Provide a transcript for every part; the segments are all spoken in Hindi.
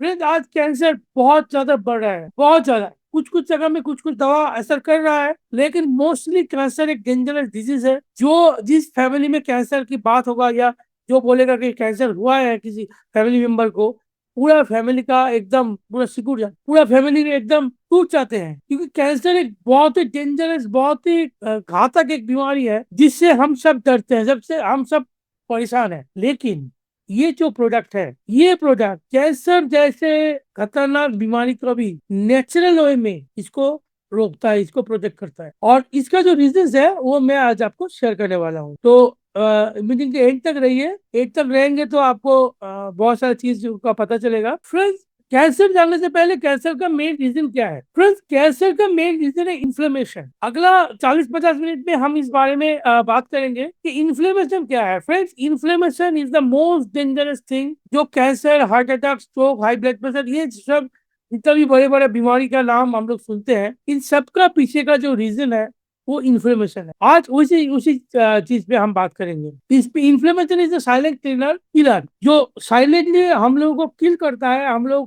फ्रेंड आज कैंसर बहुत ज्यादा बढ़ रहा है, बहुत ज्यादा। कुछ कुछ जगह में कुछ कुछ दवा असर कर रहा है, लेकिन मोस्टली कैंसर एक डेंजरस डिजीज है। जो जिस फैमिली में कैंसर की बात होगा, या जो बोलेगा कि कैंसर हुआ है किसी फैमिली मेंबर को, पूरा फैमिली का एकदम पूरा सिकुड़ जाता, पूरा फैमिली एकदम टूट जाते हैं। क्योंकि कैंसर एक बहुत ही डेंजरस, बहुत ही घातक एक बीमारी है, जिससे हम सब डरते हैं, सबसे हम सब परेशान है। लेकिन ये जो प्रोडक्ट है, ये प्रोडक्ट कैंसर जैसे खतरनाक बीमारी को भी नेचुरल वे में इसको रोकता है, इसको प्रोटेक्ट करता है। और इसका जो रीजंस है वो मैं आज आपको शेयर करने वाला हूँ। तो मीटिंग के एंड तक रहिए, एंड तक रहेंगे तो आपको बहुत सारी चीज का पता चलेगा। फ्रेंड्स, कैंसर जानने से पहले कैंसर का मेन रीजन क्या है? फ्रेंड्स, कैंसर का मेन रीजन है इन्फ्लेमेशन। अगला 40-50 मिनट में हम इस बारे में बात करेंगे कि इन्फ्लेमेशन क्या है। Friends, inflammation is the most dangerous thing. जो cancer, heart attack, stroke, high blood pressure, ये सब जितना भी बड़े बड़े बीमारी का नाम हम लोग सुनते हैं, इन सब का पीछे का जो रीजन है वो इन्फ्लेमेशन है। आज उसी उसी चीज पे हम बात करेंगे। इस पे inflammation is silent killer killer, जो साइलेंटली हम लोगों को किल करता है, हम लोगों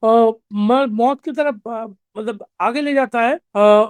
को मौत की तरफ मतलब आगे ले जाता है।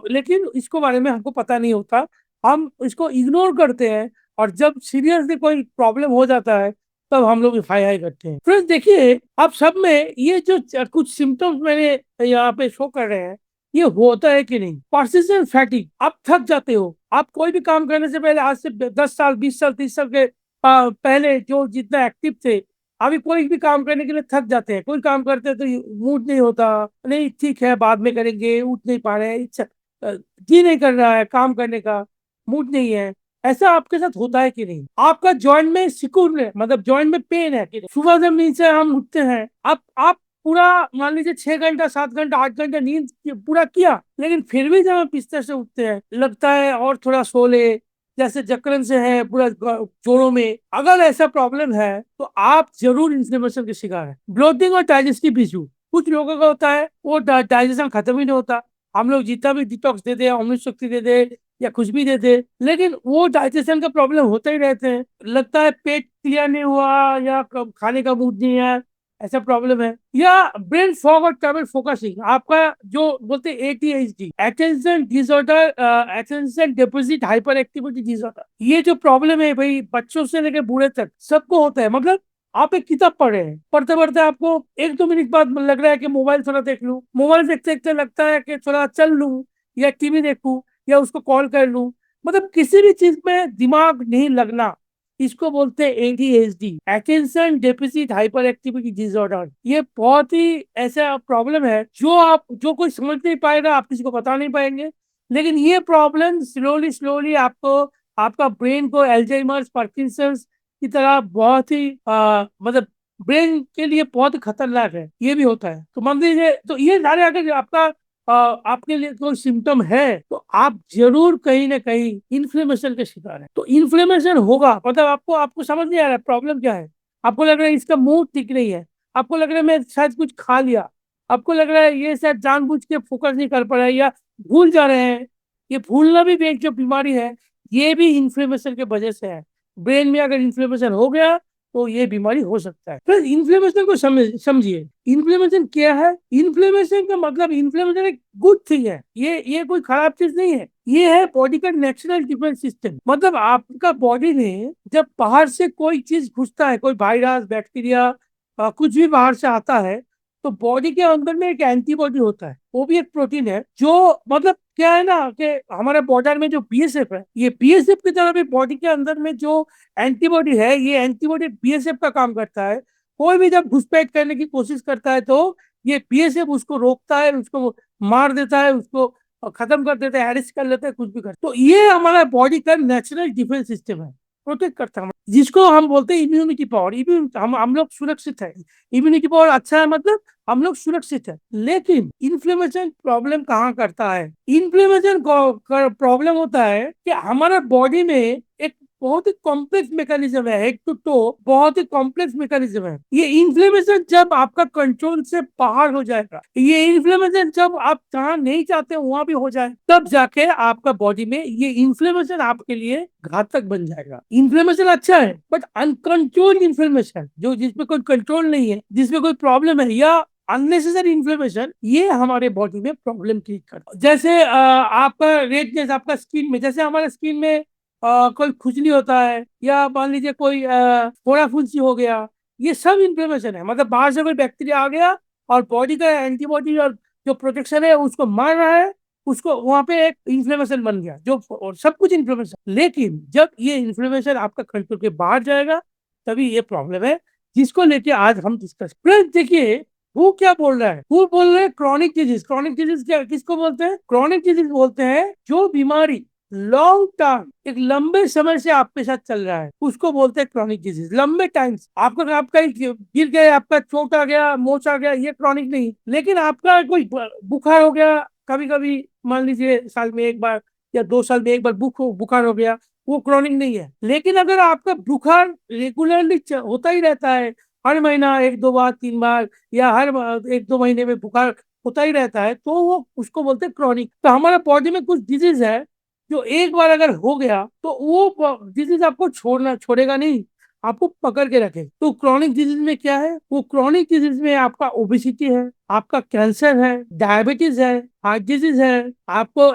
लेकिन इसको बारे में हमको पता नहीं होता, हम इसको इग्नोर करते हैं। और जब सीरियसली कोई प्रॉब्लम हो जाता है, तब हम लोग एफआईआर करते हैं। फ्रेंड्स देखिए, आप सब में ये जो कुछ सिम्टम्स मैंने यहाँ पे शो कर रहे हैं, ये होता है कि नहीं? पर्सिस्टेंट फैटिग, आप थक जाते हो। आप कोई भी काम करने से पहले, आज से 10 साल, 20 साल, 30 साल के पहले जो जितना एक्टिव थे, अभी कोई भी काम करने के लिए थक जाते हैं। कोई काम करते हैं तो मूड नहीं होता, नहीं ठीक है बाद में करेंगे, उठ नहीं पा रहे हैं, इच्छा जी नहीं कर रहा है काम करने का, मूड नहीं है। ऐसा आपके साथ होता है कि नहीं? आपका जॉइंट में सिकुड़ है, मतलब जॉइंट में पेन है कि नहीं? सुबह जब नींद से हम उठते हैं, आप पूरा मान लीजिए 6 घंटा, 7 घंटा, 8 घंटा नींद पूरा किया, लेकिन फिर भी जब हम बिस्तर से उठते हैं, लगता है और थोड़ा सो ले, जैसे जकड़न से है पूरा जोड़ों में। अगर ऐसा प्रॉब्लम है तो आप जरूर इन्फ्लेमेशन के शिकार है। ब्लोटिंग और डाइजेस्टिव इशू, कुछ लोगों का होता है वो डाइजेशन खत्म ही नहीं होता। हम लोग जितना भी डिटॉक्स दे दे, अमृत शक्ति दे दे, या कुछ भी दे दे, लेकिन वो डाइजेशन का प्रॉब्लम होते ही रहते हैं। लगता है पेट क्लियर नहीं हुआ, या खाने का मूड नहीं है, ऐसा प्रॉब्लम है। या ब्रेन फॉग और ट्रबल फोकसिंग, आपका जो बोलते हैं ATHD, attention disorder, attention deficit hyper activity disorder, ये जो प्रॉब्लम है भाई, बच्चों से लेकर बूढ़े तक सबको होता है। मतलब आप एक किताब पढ़ रहे हैं, पढ़ते पढ़ते आपको 1-2 मिनट बाद लग रहा है कि मोबाइल थोड़ा देख लूं, मोबाइल देखते देखते लगता है कि थोड़ा चल लूं, या टीवी देखूं, या उसको कॉल कर लूं। मतलब किसी भी चीज में दिमाग नहीं लगना, इसको बोलते हैं ADHD, attention deficit hyper activity disorder. ये बहुत ही ऐसा प्रॉब्लम है जो कोई समझ नहीं पाएगा, आप किसी को बता नहीं पाएंगे। लेकिन ये प्रॉब्लम स्लोली स्लोली आपको, आपका ब्रेन को एल्जाइमर्स, पार्किंसंस की तरह बहुत ही मतलब ब्रेन के लिए बहुत ही खतरनाक है, ये भी होता है। तो मान लीजिए, तो ये सारे अगर आपका आपके लिए कोई सिम्टम है, तो आप जरूर कहीं ना कहीं इन्फ्लेमेशन के शिकार है। तो इन्फ्लेमेशन होगा मतलब आपको आपको समझ नहीं आ रहा है प्रॉब्लम क्या है। आपको लग रहा है इसका मूड ठीक नहीं है, आपको लग रहा है मैं शायद कुछ खा लिया, आपको लग रहा है ये शायद जानबूझ के फोकस नहीं कर पा रहे हैं, या भूल जा रहे हैं। ये भूलना भी एक जो बीमारी है, ये भी इन्फ्लेमेशन के वजह से है। ब्रेन में अगर इन्फ्लेमेशन हो गया, तो ये बीमारी हो सकता है। फिर इन्फ्लेमेशन को समझिए। इन्फ्लेमेशन क्या है? इन्फ्लेमेशन का मतलब, इन्फ्लेमेशन एक गुड थिंग है, ये कोई खराब चीज नहीं है। ये है बॉडी का नेचुरल डिफेंस सिस्टम। मतलब आपका बॉडी में जब बाहर से कोई चीज घुसता है, कोई वायरस, बैक्टीरिया, कुछ भी बाहर से आता है, तो बॉडी के अंदर में एक एंटीबॉडी होता है, वो भी एक प्रोटीन है। जो मतलब क्या है ना कि हमारे बॉडी में जो बीएसएफ है, ये बीएसएफ की तरह भी बॉडी के अंदर में जो एंटीबॉडी है, ये एंटीबॉडी बीएसएफ का काम करता है। कोई भी जब घुसपैठ करने की कोशिश करता है, तो ये बीएसएफ उसको रोकता है, उसको मार देता है, उसको खत्म कर देता है, हैरिस कर लेता है, कुछ भी करता है। तो ये हमारा बॉडी का नेचुरल डिफेंस सिस्टम है, प्रोटेक्ट करता है, जिसको हम बोलते हैं इम्यूनिटी पावर। इम्यून हम लोग सुरक्षित है, इम्यूनिटी पावर अच्छा है, मतलब हम लोग सुरक्षित है। लेकिन इन्फ्लेमेशन प्रॉब्लम कहाँ करता है? इन्फ्लेमेशन प्रॉब्लम होता है कि हमारा बॉडी में एक बहुत ही कॉम्प्लेक्स मैकेनिज्म है, हेड टू टो बहुत ही कॉम्प्लेक्स मैकेनिज्म है। ये इन्फ्लेमेशन जब आपका कंट्रोल से बाहर हो जाएगा, ये इन्फ्लेमेशन जब आप जहाँ नहीं चाहते वहां भी हो जाए, तब जाके आपका बॉडी में ये इन्फ्लेमेशन आपके लिए घातक बन जाएगा। इन्फ्लेमेशन अच्छा है, बट अनकंट्रोल्ड इन्फ्लेमेशन, जो जिसमें कोई कंट्रोल नहीं है, जिसमें कोई प्रॉब्लम है, या अननेसेसरी इन्फ्लेमेशन, ये हमारे बॉडी में प्रॉब्लम क्रिएट करता है। जैसे आपका रेडनेस, आपका स्किन में, जैसे हमारे स्किन में कोई खुजली होता है, या मान लीजिए कोई फोड़ा फुंसी हो गया, ये सब इन्फ्लेमेशन है। मतलब बाहर से कोई बैक्टीरिया आ गया और बॉडी का एंटीबॉडी और जो प्रोटेक्शन है उसको मार रहा है, उसको वहां पे एक इन्फ्लेमेशन बन गया, जो और सब कुछ इन्फ्लेमेशन। लेकिन जब ये इन्फ्लेमेशन आपका कंट्रोल के बाहर जाएगा, तभी ये प्रॉब्लम है, जिसको लेके आज हम डिस्कस। फ्रेंड्स देखिए, वो क्या बोल रहा है, वो बोल रहे हैं क्रॉनिक डिजीज। क्रॉनिक डिजीज क्या, किसको बोलते हैं? क्रॉनिक डिजीज बोलते हैं जो बीमारी लॉन्ग टर्म, एक लंबे समय से आपके साथ चल रहा है, उसको बोलते हैं क्रॉनिक डिजीज। लंबे टाइम से आपका आपका गिर गए, आपका चोट आ गया, मोच आ गया, ये क्रॉनिक नहीं। लेकिन आपका कोई बुखार हो गया, कभी कभी मान लीजिए साल में एक बार या 2 साल में एक बार बुखार हो गया, वो क्रॉनिक नहीं है। लेकिन अगर आपका बुखार रेगुलरली होता ही रहता है, हर महीना 1-2 बार 3 बार, या हर 1-2 महीने में बुखार होता ही रहता है, तो वो उसको बोलते हैं क्रॉनिक। तो हमारे बॉडी में कुछ डिजीज है जो एक बार अगर हो गया तो वो डिजीज आपको छोड़ेगा नहीं, आपको पकड़ के रखे। तो क्रॉनिक डिजीज में क्या है? वो क्रॉनिक डिजीज में आपका ओबेसिटी है, आपका कैंसर है, डायबिटीज है, हार्ट डिजीज है, आपको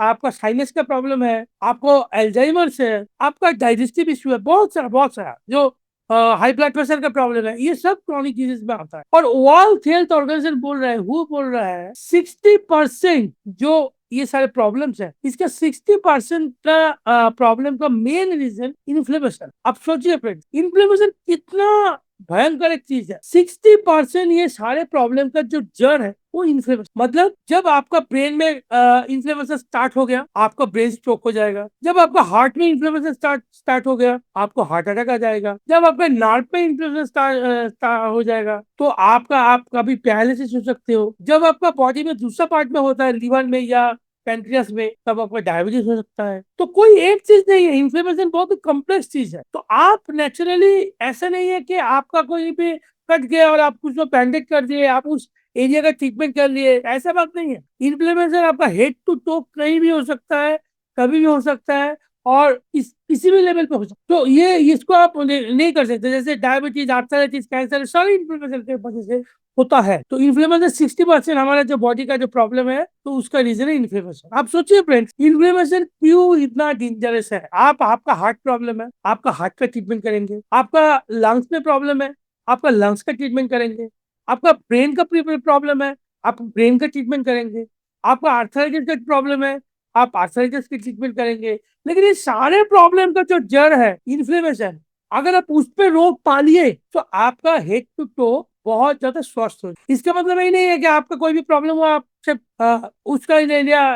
आपका साइनस का प्रॉब्लम है, आपको एल्जाइमर्स है, आपका डाइजेस्टिव इश्यू है, बहुत सारा जो हाई ब्लड प्रेशर का प्रॉब्लम है, ये सब क्रॉनिक डिजीज में आता है। और वर्ल्ड हेल्थ ऑर्गेनाइजेशन बोल रहा है, वो बोल रहा है 60% जो ये सारे प्रॉब्लम्स है, इसका 60% का प्रॉब्लम का मेन रीजन इन्फ्लेमेशन। अब सोचिए फ्रेंड्स, इन्फ्लेमेशन कितना भयंकर एक चीज है। 60% ये सारे प्रॉब्लम का जो जड़ है वो इन्फ्लेमेशन। मतलब जब आपका ब्रेन में इन्फ्लेमेशन स्टार्ट हो गया, आपका ब्रेन स्ट्रोक हो जाएगा। जब आपका हार्ट में इन्फ्लेमेशन स्टार्ट हो गया, आपको हार्ट अटैक आ जाएगा। जब आपके नार्व में इन्फ्लेमेशन स्टार्ट हो जाएगा, तो आप कभी पैरालिसिस हो सकते हो। जब आपका बॉडी में दूसरा पार्ट में होता है, लीवर में या पेंक्रियास में, तब आपका डायबिटीज हो सकता है। तो कोई एक चीज नहीं है, इन्फ्लेमेशन बहुत ही कम्प्लेक्स चीज है। तो आप नेचुरली, ऐसा नहीं है कि आपका कोई भी कट गया और आप उसको बैंडेज कर दिए, आप उस एरिया का ट्रीटमेंट कर लिए, ऐसा बात नहीं है। इन्फ्लेमेशन आपका हेड टू टो कहीं भी हो सकता है, कभी भी हो सकता है, और किसी भी लेवल पे हो सकता है। तो ये इसको आप नहीं कर सकते। जैसे डायबिटीज, आर्थराइटिस, कैंसर, सारी इन्फ्लेमेशन की वजह से होता है। तो इन्फ्लेमेशन 60% हमारा जो बॉडी का जो प्रॉब्लम है, तो उसका रीजन है इन्फ्लेमेशन। आप सोचिए फ्रेंड्स, इन्फ्लेमेशन क्यों इतना डेंजरस है। आपका हार्ट प्रॉब्लम है, आपका हार्ट का ट्रीटमेंट करेंगे। आपका लंग्स में प्रॉब्लम है, आपका लंग्स का ट्रीटमेंट करेंगे। आपका ब्रेन का प्रॉब्लम है, आप ब्रेन का ट्रीटमेंट करेंगे। आपका आर्थराइटिस का प्रॉब्लम है, आप आर्थराइटिस की ट्रीटमेंट करेंगे। लेकिन ये सारे प्रॉब्लम का जो जड़ है इन्फ्लेमेशन, अगर आप उस पर रोक पा लिए, तो आपका हेड टू टो बहुत ज्यादा स्वस्थ हो। इसका मतलब ये नहीं है कि आपका कोई भी प्रॉब्लम हो, आप सिर्फ उसका ही ले लिया,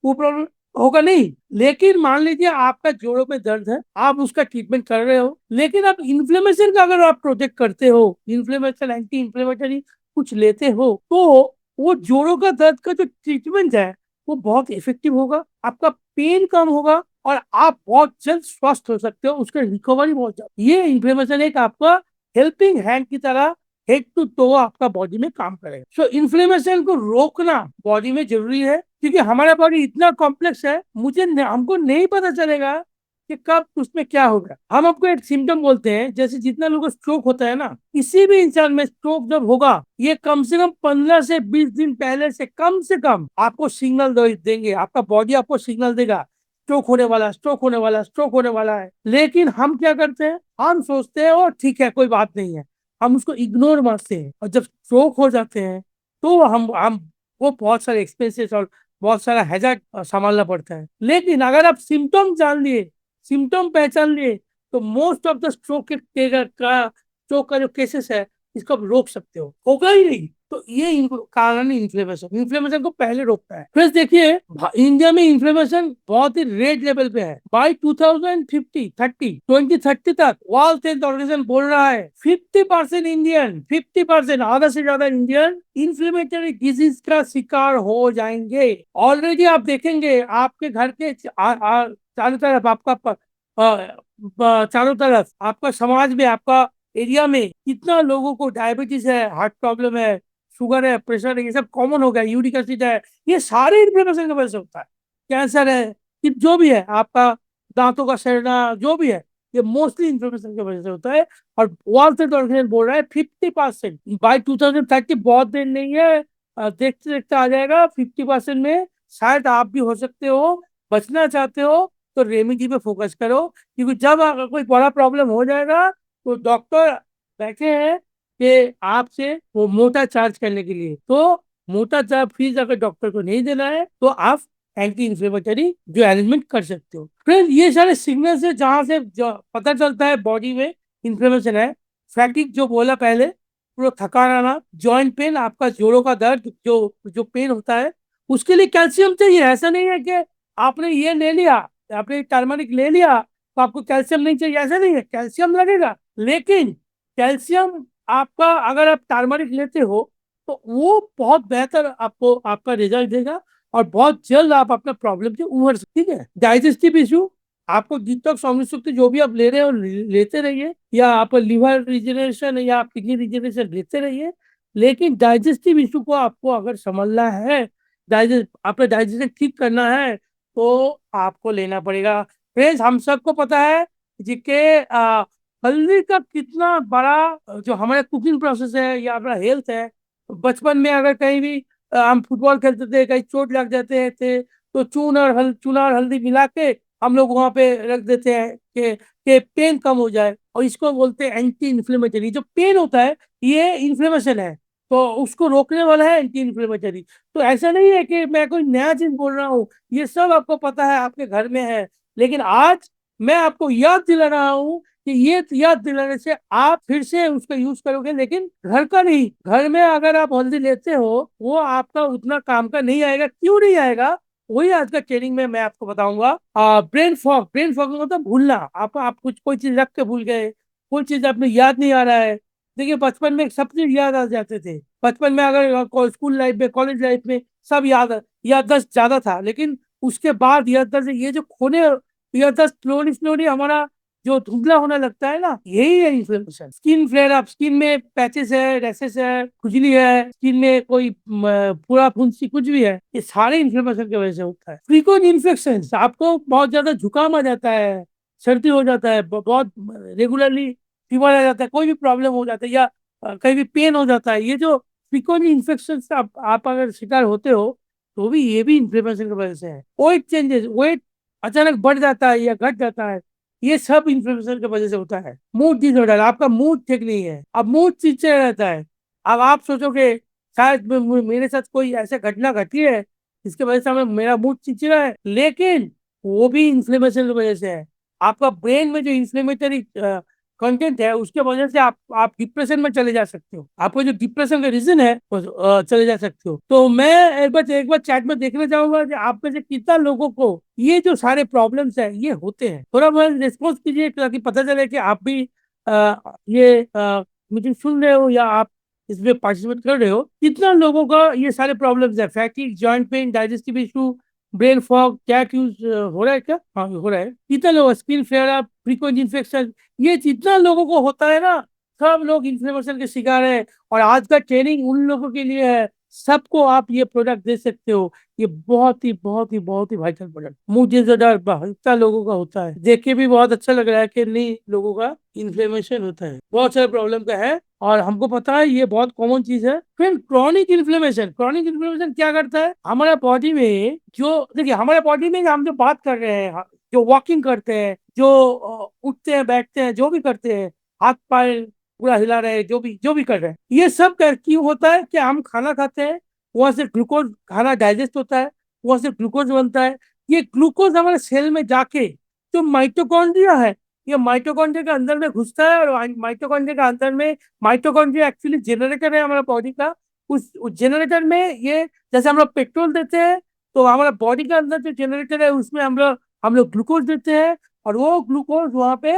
वो प्रॉब्लम होगा नहीं। लेकिन मान लीजिए आपका जोड़ों में दर्द है, आप उसका ट्रीटमेंट कर रहे हो, लेकिन आप इन्फ्लेमेशन का अगर आप प्रोटेक्ट करते हो, इन्फ्लेमेशन एंटी इन्फ्लेमेटरी कुछ लेते हो, तो वो जोड़ों का दर्द का जो ट्रीटमेंट है वो बहुत इफेक्टिव होगा, आपका पेन कम होगा, और आप बहुत जल्द स्वस्थ हो सकते हो, उसका रिकवरी बहुत जल्द। ये इन्फ्लेमेशन एक आपका हेल्पिंग हैंड की तरह हेड टू टो आपका बॉडी में काम करेगा। सो इन्फ्लेमेशन को रोकना बॉडी में जरूरी है, क्योंकि हमारा बॉडी इतना कॉम्प्लेक्स है, हमको नहीं पता चलेगा कि कब उसमें क्या होगा। हम आपको एक सिम्टम बोलते हैं, जैसे जितना लोगों को स्ट्रोक होता है ना, किसी भी इंसान में स्ट्रोक जब होगा, ये कम से कम 15 से 20 दिन पहले से कम आपको सिग्नल देंगे, आपका बॉडी आपको सिग्नल देगा स्ट्रोक होने वाला, स्ट्रोक होने वाला, स्ट्रोक होने वाला है। लेकिन हम क्या करते हैं, हम सोचते हैं और ठीक है, कोई बात नहीं है, हम उसको इग्नोर मारते हैं। और जब स्ट्रोक हो जाते हैं, तो हम वो बहुत सारे एक्सपेंसेस और बहुत सारा हैजर्ड संभालना पड़ता है। लेकिन अगर आप सिम्टम जान लिए, सिम्टम पहचान लिए, तो मोस्ट ऑफ द स्ट्रोक का जो केसेस है, इसको आप रोक सकते हो, होगा ही नहीं। तो ये कारण है इन्फ्लेमेशन। इन्फ्लेमेशन को पहले रोकता है। फिर देखिए, इंडिया में इन्फ्लेमेशन बहुत ही रेड लेवल पे है। बाई 2030 तक वर्ल्ड हेल्थ ऑर्गेनाइजेशन बोल रहा है 50% इंडियन, 50% आधा से ज्यादा इंडियन इन्फ्लेमेटरी डिजीज का शिकार हो जाएंगे। ऑलरेडी आप देखेंगे आपके घर के चारों तरफ आपका चारों तरफ आपका समाज में, आपका एरिया में कितना लोगों को डायबिटीज है, हार्ट प्रॉब्लम है, शुगर है, प्रेशर है, ये सब कॉमन हो गया, यूरिक एसिड है, ये सारे इन्फ्लेमेशन की वजह से होता है। कैंसर है, कि जो भी है आपका, दांतों का सड़ना, जो भी है, ये मोस्टली इन्फ्लेमेशन की वजह से होता है। और वर्ल्ड हेल्थ ऑर्गेनाइजेशन बोल रहा है 50% बाई 2030, बहुत देर नहीं है, देखते देखते आ जाएगा 50% में। शायद आप भी हो सकते हो, बचना चाहते हो तो रेमेडी पे फोकस करो, क्योंकि जब अगर कोई बड़ा प्रॉब्लम हो जाएगा तो डॉक्टर बैठे हैं कि आपसे वो मोटा चार्ज करने के लिए। तो मोटा चार्ज फीस अगर डॉक्टर को नहीं देना है तो आप एंटी इंफ्लेमेटरी जो अरेंजमेंट कर सकते हो। फिर ये सारे सिग्नल्स है जहां से जो पता चलता है बॉडी में इंफ्लेमेशन है। फैटिक जो बोला पहले, पूरा थकान आना, जॉइंट पेन, आपका जोड़ों का दर्द, जो जो पेन होता है, उसके लिए कैल्शियम चाहिए। ऐसा नहीं है कि आपने ये ले लिया, आपने टर्मरिक ले लिया तो आपको कैल्शियम नहीं चाहिए, ऐसा नहीं है, कैल्शियम लगेगा। लेकिन कैल्शियम आपका, अगर आप टर्मरिक लेते हो तो वो बहुत बेहतर आपको आपका रिजल्ट देगा और बहुत जल्द आप अपना प्रॉब्लम से उभर सकते। ठीक है, डाइजेस्टिव इशू, आपको डिटॉक्स अमृत जो भी आप ले रहे हो लेते रहिए, या आप लिवर रिजनरेशन या आप किडनी रिजनरेशन लेते रहिए। लेकिन डाइजेस्टिव इशू को आपको अगर संभलना है, डाइजेस्ट अपना डाइजेशन ठीक करना है, तो आपको लेना पड़ेगा। फ्रेंड्स, हम सबको पता है जी के हल्दी का कितना बड़ा जो हमारा कुकिंग प्रोसेस है या अपना हेल्थ है। बचपन में अगर कहीं भी हम फुटबॉल खेलते थे, कहीं चोट लग जाते थे, तो चूना और हल्दी मिला के हम लोग वहां पे रख देते हैं कि पेन कम हो जाए, और इसको बोलते हैं एंटी इन्फ्लेमेटरी। जो पेन होता है ये इन्फ्लेमेशन है, तो उसको रोकने वाला है एंटी इन्फ्लेमेटरी। तो ऐसा नहीं है कि मैं कोई नया चीज बोल रहा हूँ, ये सब आपको पता है, आपके घर में है। लेकिन आज मैं आपको याद दिला रहा हूँ कि ये याद दिलाने से आप फिर से उसका यूज करोगे, लेकिन घर का नहीं। घर में अगर आप हल्दी लेते हो वो आपका उतना काम का नहीं आएगा। क्यों नहीं आएगा, वही आज का ट्रेनिंग में मैं आपको बताऊंगा। ब्रेन फॉग मतलब भूलना, आप कुछ कोई चीज रख के भूल गए, कोई चीज आपने याद नहीं आ रहा है। देखिए, बचपन में सब चीज याद आ जाते थे। बचपन में अगर स्कूल लाइफ में, कॉलेज लाइफ में सब याददाश्त ज्यादा था, लेकिन उसके बाद याददाश्त ये जो खोने, याददाश्त स्लोली स्लोली हमारा जो धुंधला होने लगता है ना, यही है inflammation. Skin flare up, skin में पैचेस है, रैसेस है, खुजली है, स्किन में कोई पूरा फुंसी कुछ भी है, ये सारे इन्फ्लेमेशन की वजह से होता है। फ्रीक्वेंट इन्फेक्शन, आपको बहुत ज्यादा जुकाम आ जाता है, सर्दी हो जाता है, बहुत रेगुलरली फीवर आ जाता है, कोई भी प्रॉब्लम हो जाता है, या कहीं भी पेन हो जाता है, ये जो फ्रीक्वेंट इन्फेक्शन से आप अगर शिकार होते हो तो भी ये भी इन्फ्लेमेशन की वजह से है। वेट चेंजेस, वेट अचानक बढ़ जाता है या घट जाता है, ये सब इन्फ्लेमेशन की वजह से होता है। मूड डिसऑर्डर, आपका मूड ठीक नहीं है, अब मूड चिड़चिड़ा रहता है। अब आप सोचोगे शायद मेरे साथ कोई ऐसा घटना घटी है जिसकी वजह से मेरा मूड चिड़चिड़ा है, लेकिन वो भी इन्फ्लेमेशन की वजह से है। आपका ब्रेन में जो इन्फ्लेमेटरी कंटेंट है उसके वजह से आप डिप्रेशन में चले जा सकते हो। आपको जो डिप्रेशन का रीजन है वो चले जा सकते हो। तो मैं एक बार चैट में देखना चाहूंगा कि आप में से कितना लोगों को ये जो सारे प्रॉब्लम्स है ये होते हैं। थोड़ा बहुत रिस्पॉन्स कीजिए ताकि पता चले कि आप भी ये मीटिंग सुन रहे हो या आप इसमें पार्टिसिपेट कर रहे हो। कितना लोगों का ये सारे प्रॉब्लम्स है, फैटिक, joint pain, digestive issue, brain fog, chat use हो रहा है क्या? हाँ, हो रहा है। कितना लोग skin flare up, frequent infection, ये जितना लोगों को होता है ना, सब लोग इन्फ्लेमेशन के शिकार है। और आज का ट्रेनिंग उन लोगों के लिए है, सबको आप ये प्रोडक्ट दे सकते हो। ये बहुत ही वाइटल प्रोडक्ट। मुझे जो डर इतना लोगों का होता है, देख के भी बहुत अच्छा लग रहा है कि नहीं, लोगों का इन्फ्लेमेशन होता है, बहुत सारे प्रॉब्लम का है, और हमको पता है ये बहुत कॉमन चीज है। फिर क्रॉनिक इन्फ्लेमेशन क्या करता है हमारे बॉडी में? जो देखिए, हमारे बॉडी में हम जो बात कर रहे हैं, जो वॉकिंग करते हैं, जो उठते हैं, बैठते हैं, जो भी करते हैं, हाथ पैर पूरा हिला रहे हैं, जो भी कर रहे हैं, ये सब क्यों होता है? कि हम खाना खाते हैं, वहां से ग्लूकोज, खाना डाइजेस्ट होता है, वहां से ग्लूकोज बनता है। ये ग्लूकोज हमारे सेल में जाके जो माइटोकॉन्ड्रिया है, ये माइटोकॉन्ड्रिया के अंदर में घुसता है, और माइटोकॉन्ड्रिया के अंदर में, माइटोकॉन्ड्रिया एक्चुअली जनरेटर है हमारा बॉडी का। उस जनरेटर में ये, जैसे हम लोग पेट्रोल देते हैं, तो हमारा बॉडी के अंदर जो जनरेटर है उसमें हम लोग ग्लूकोज देते हैं, और वो ग्लूकोज वहां पे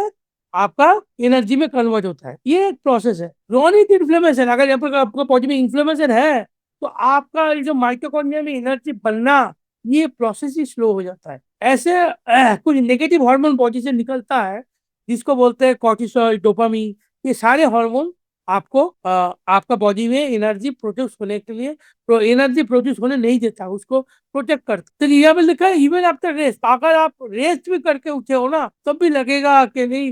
आपका एनर्जी में कन्वर्ट होता है। ये एक प्रोसेस है। क्रॉनिक इन्फ्लेमेशन, अगर आपका बॉडी में इन्फ्लेमेशन है तो आपका ये जो माइटोकॉन्ड्रिया में एनर्जी बनना, ये प्रोसेस ही स्लो हो जाता है। ऐसे कुछ नेगेटिव हार्मोन बॉडी से निकलता है, जिसको बोलते हैं कॉर्टिसोल, डोपामीन। ये सारे हार्मोन आपको आपका बॉडी में एनर्जी प्रोड्यूस होने के लिए, एनर्जी प्रोड्यूस होने नहीं देता, उसको प्रोटेक्ट करता। तो यहाँ पे लिखा है इवन आफ्टर रेस्ट, अगर आप रेस्ट भी करके उठे हो ना, तब भी लगेगा कि नहीं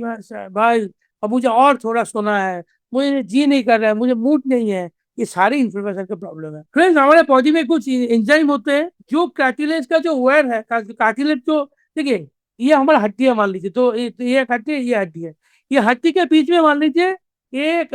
भाई अब मुझे और थोड़ा सोना है, मुझे जी नहीं कर रहा है, मुझे मूड नहीं है। ये सारी इंफ्लेमेशन का प्रॉब्लम है। फ्रेंड्स, हमारे बॉडी में कुछ एंजाइम होते हैं जो कार्टिलेज का जो वायर है, कार्टिलेज जो, देखिए ये हमारा हड्डी है मान लीजिए, तो ये हड्डी है, ये हड्डी है, ये हड्डी के बीच में मान लीजिए एक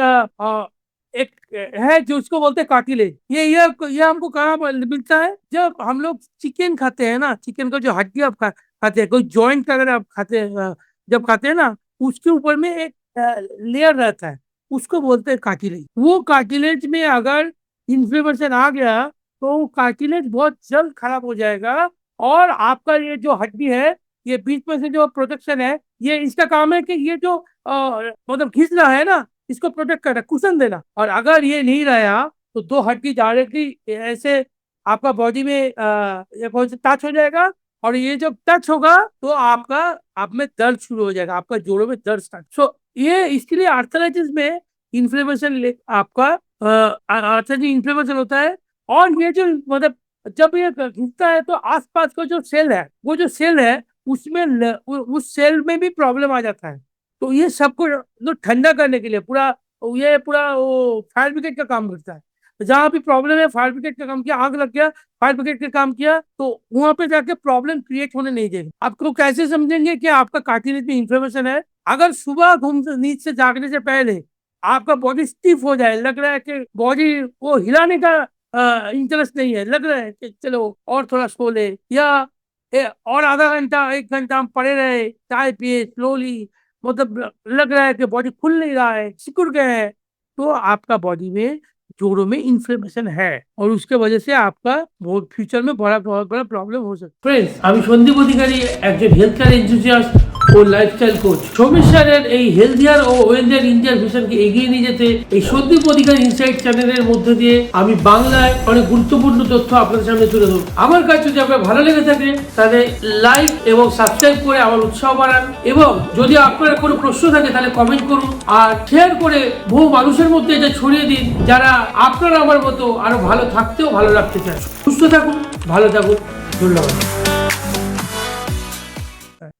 एक है जो उसको बोलते हैं कार्टिलेज। ये हमको कहाँ पर मिलता है? जब हम लोग चिकन खाते हैं ना, चिकन का जो हड्डी आप खाते हैं, कोई जॉइंट का अगर आप खाते हैं, जब खाते हैं ना, उसके ऊपर में एक लेयर रहता है, उसको बोलते हैं कार्टिलेज। वो कार्टिलेज में अगर इन्फ्लेमेशन आ गया तो कार्टिलेज बहुत जल्द खराब हो जाएगा, और आपका ये जो हड्डी है, ये बीच में से जो प्रोटेक्शन है, ये इसका काम है कि ये जो मतलब घिस रहा है ना, इसको प्रोटेक्ट करना, कुशन देना। और अगर ये नहीं रहा तो दो हड्डी डायरेक्टली ऐसे आपका बॉडी में टच हो जाएगा, और ये जब टच होगा तो आपका आप में दर्द शुरू हो जाएगा, आपका जोड़ों में दर्द स्टार्ट। सो ये इसके लिए आर्थराइटिस में इन्फ्लेमेशन आपका आर्थराइटिस इन्फ्लेमेशन होता है। और ये जो मतलब जब ये घिसता है तो आसपास का जो सेल है, वो जो सेल है उसमें उस सेल में भी प्रॉब्लम आ जाता है। तो ये सबको तो ठंडा करने के लिए पूरा, ये पूरा वो फायर ब्रिगेड का काम करता है। जहाँ भी प्रॉब्लम है, फायर ब्रिगेड का काम किया, आग लग गया, फायर ब्रिगेड का काम किया, तो वहां पे जाके प्रॉब्लम क्रिएट होने नहीं देगा। आपको कैसे समझेंगे कि आपका कार्टिलेज में इन्फ्लेमेशन है? अगर सुबह नींद से जागने से पहले आपका बॉडी स्टिफ हो जाए, लग रहा है कि बॉडी वो हिलाने का इंटरेस्ट नहीं है, लग रहा है कि चलो और थोड़ा सो ले, या और आधा घंटा 1 घंटा हम पड़े रहे, चाय पिए स्लोली, मतलब लग रहा है कि बॉडी खुल नहीं रहा है, सिकुड़ गए हैं, तो आपका बॉडी में जोड़ों में इन्फ्लेमेशन है, और उसके वजह से आपका बहुत फ्यूचर में बहुत बड़ा प्रॉब्लम हो सकता है। फ्रेंड्स, আমি সন্দীপ অধিকারী, একজন হেলথ কেয়ার এনথুজিয়াস্ট ও লাইফস্টাইল কোচ। সৌমিক স্যারের এই হেলথিয়ার ও ওয়েলথিয়ার ইন্ডিয়ার ভিশনকে এগিয়ে নিয়ে যেতে এই সন্দীপ অধিকারী ইনসাইট চ্যানেলের মধ্যে দিয়ে আমি বাংলায় অনেক গুরুত্বপূর্ণ তথ্য আপনাদের সামনে তুলে ধরব। আমার কাছে যদি আপনার ভালো লেগে থাকে তাহলে লাইক এবং সাবস্ক্রাইব করে আমার উৎসাহ বাড়ান, এবং যদি আপনার কোনো প্রশ্ন থাকে তাহলে কমেন্ট করুন, আর শেয়ার করে বহু মানুষের মধ্যে এটা ছড়িয়ে দিন যারা আপনারা আমার মতো আরো ভালো থাকতেও ভালো রাখতে চান। সুস্থ থাকুন, ভালো থাকুন, ধন্যবাদ।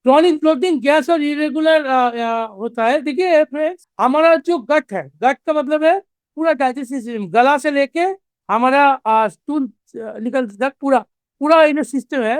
क्रॉनिक ब्लोटिंग गैस और इरेगुलर होता है। देखिए फ्रेंड्स, हमारा जो गट है, गट का मतलब है पूरा डाइजेस्टिव सिस्टम, गला से लेके हमारा स्टूल निकल तक पूरा पूरा ये सिस्टम है,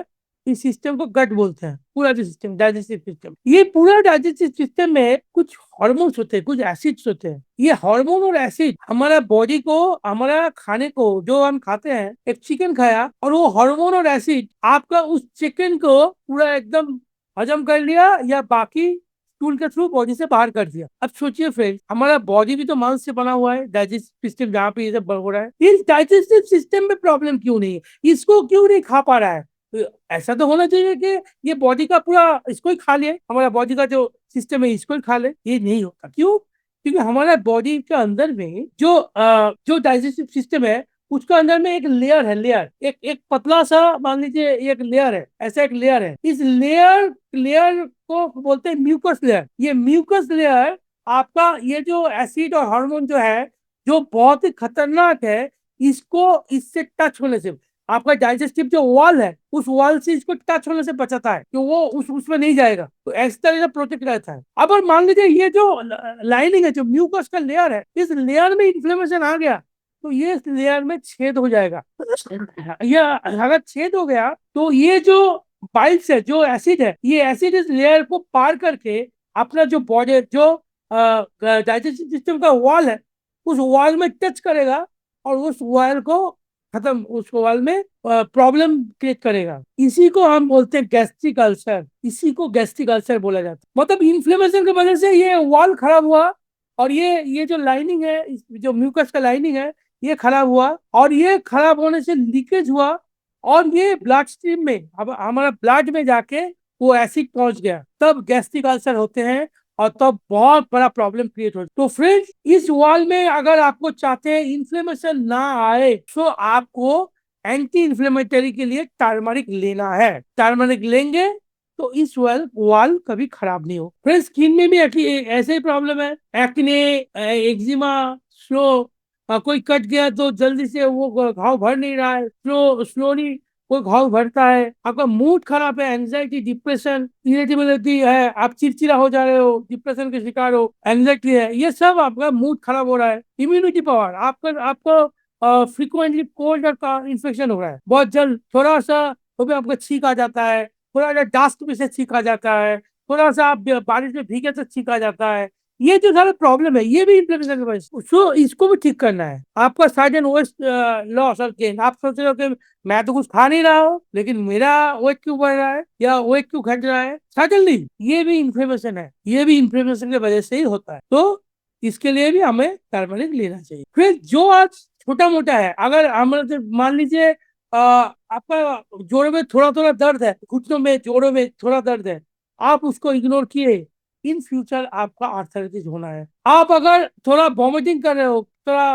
इस सिस्टम को गट बोलते हैं। पूरा जो सिस्टम, डाइजेस्टिव सिस्टम, ये पूरा डाइजेस्टिव सिस्टम में कुछ हार्मोन्स होते हैं, कुछ एसिड्स होते हैं। ये हार्मोन और एसिड हमारा बॉडी को, हमारा खाने को, जो हम खाते हैं, एक चिकन खाया और वो हार्मोन और एसिड आपका उस चिकन को पूरा एकदम हजम कर लिया, या बाकी स्टूल के थ्रू बॉडी से बाहर कर दिया। अब सोचिए फ्रेंड्स, हमारा बॉडी भी तो मांस से बना हुआ है, डाइजेस्टिव सिस्टम जहाँ पे ये सब हो रहा है, इस डाइजेस्टिव सिस्टम में प्रॉब्लम क्यों नहीं है? इसको क्यों नहीं खा पा रहा है? तो ऐसा तो होना चाहिए कि ये बॉडी का पूरा इसको ही खा ले, हमारा बॉडी का जो सिस्टम है इसको ही खा ले। ये नहीं होता, क्यों? क्योंकि हमारा बॉडी के अंदर में जो डाइजेस्टिव सिस्टम है, उसका अंदर में एक लेयर है, लेयर एक एक पतला सा, मान लीजिए एक लेयर है, ऐसा एक लेयर है। इस लेयर लेयर को बोलते हैं म्यूकस लेयर। ये म्यूकस लेयर आपका ये जो एसिड और हार्मोन जो है, जो बहुत ही खतरनाक है, इसको इससे टच होने से आपका डाइजेस्टिव जो वॉल है, उस वॉल से इसको टच होने से बचाता है कि वो उसमें नहीं जाएगा, तो इस तरह से प्रोटेक्ट रहता है। अब और मान लीजिए ये जो लाइनिंग है, जो म्यूकस का लेयर है, इस लेयर में इन्फ्लेमेशन आ गया तो ये लेयर में छेद हो जाएगा। या अगर छेद हो गया तो ये जो बाइल्स है, जो एसिड है, ये एसिड इस लेयर को पार करके अपना जो बॉडी, जो डाइजेस्टिव सिस्टम का वॉल है, उस वॉल में टच करेगा, और उस वॉल को खत्म, उस वॉल में प्रॉब्लम क्रिएट करेगा। इसी को हम बोलते हैं गैस्ट्रिक अल्सर। इसी को गैस्ट्रिक अल्सर बोला जाता है। मतलब इन्फ्लेमेशन की वजह से ये वॉल खराब हुआ, और ये जो लाइनिंग है, जो म्यूकस का लाइनिंग है, ये खराब हुआ, और ये खराब होने से लीकेज हुआ, और ये ब्लड स्ट्रीम में, अब हमारा ब्लड में जाके वो एसिड पहुंच गया, तब गैस्ट्रिक अल्सर होते हैं, और तब बहुत बड़ा प्रॉब्लम क्रिएट हो। तो फ्रेंड्स, इस वॉल में अगर आपको चाहते हैं इन्फ्लेमेशन ना आए, तो आपको एंटी इन्फ्लेमेटरी के लिए टर्मरिक लेना है। टर्मरिक लेंगे तो इस वाल वाल कभी खराब नहीं हो। फिर स्किन में भी ऐसे ही प्रॉब्लम है, एक्ने, एक्जिमा, स्लो, कोई कट गया तो जल्दी से वो घाव भर नहीं रहा है, स्लोली कोई घाव भरता है। आपका मूड खराब है, एंजाइटी, डिप्रेशन, इरिटेबिलिटी है, आप चिड़चिड़ा हो जा रहे हो, डिप्रेशन के शिकार हो, एंजाइटी है, ये सब आपका मूड खराब हो रहा है। इम्यूनिटी पावर, आपका आपको फ्रिक्वेंटली कोल्ड और इन्फेक्शन हो रहा है बहुत जल्द, थोड़ा सा तो भी आपको छींक आ जाता है, थोड़ा सा डस्ट में से छींक आ जाता है, थोड़ा सा आप बारिश में भीगे तो छींक आ जाता है। ये जो सारा प्रॉब्लम है ये भी इन्फ्लेमेशन की वजह से, सो इसको भी ठीक करना है। आपका सडन वेट लॉस और गेन, आप सोच रहे हो कि मैं तो कुछ खा नहीं रहा हूँ लेकिन मेरा वेट क्यों बढ़ रहा है या वेट क्यों घट रहा है, सडनली ये भी इन्फ्लेमेशन है, ये भी इन्फ्लेमेशन की वजह से ही होता है। तो इसके लिए भी हमें टर्मरिक लेना चाहिए। फिर जो आज छोटा मोटा है, अगर हम मान लीजिए आपका जोड़ों में थोड़ा थोड़ा दर्द है, घुटनों में, जोड़ों में थोड़ा दर्द है, आप उसको इग्नोर किए, इन फ्यूचर आपका आर्थराइटिस होना है। आप अगर थोड़ा वॉमिटिंग कर रहे हो, थोड़ा